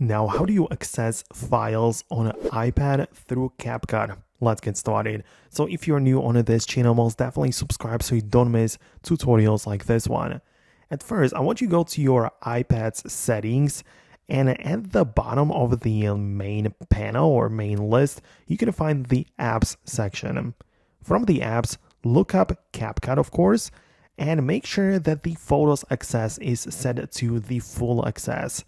Now, how do you access files on an iPad through Capcut? Let's get started. So if you're new on this channel, most definitely subscribe so you don't miss tutorials like this one. At first, I want you to go to your iPad's settings, and at the bottom of the main panel or main list, you can find the apps section. From the apps, look up Capcut, of course, and make sure that the Photos access is set to the full access,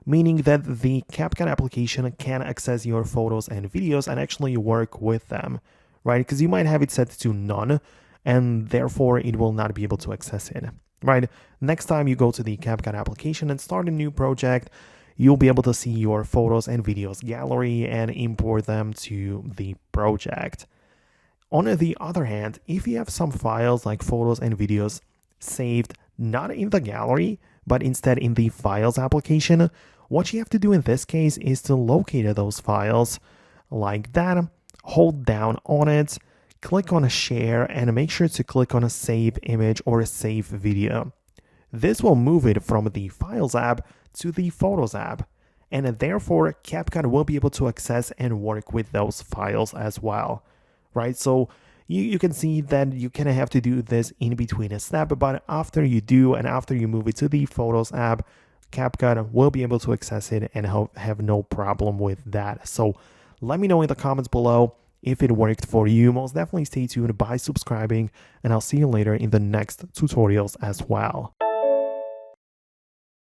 meaning that the Capcut application can access your photos and videos and actually work with them, right? Because you might have it set to none, and therefore it will not be able to access it, right? Next time you go to the Capcut application and start a new project, you'll be able to see your photos and videos gallery and import them to the project. On the other hand, if you have some files like photos and videos saved not in the gallery, but instead in the Files application, what you have to do in this case is to locate those files like that, hold down on it, click on a share, and make sure to click on a save image or a save video. This will move it from the Files app to the Photos app, and therefore Capcut will be able to access and work with those files as well, right? So you can see that you kind of have to do this in between a step, but after you do and after you move it to the Photos app, Capcut will be able to access it and have no problem with that. So let me know in the comments below if it worked for you. Most definitely stay tuned by subscribing, and I'll see you later in the next tutorials as well.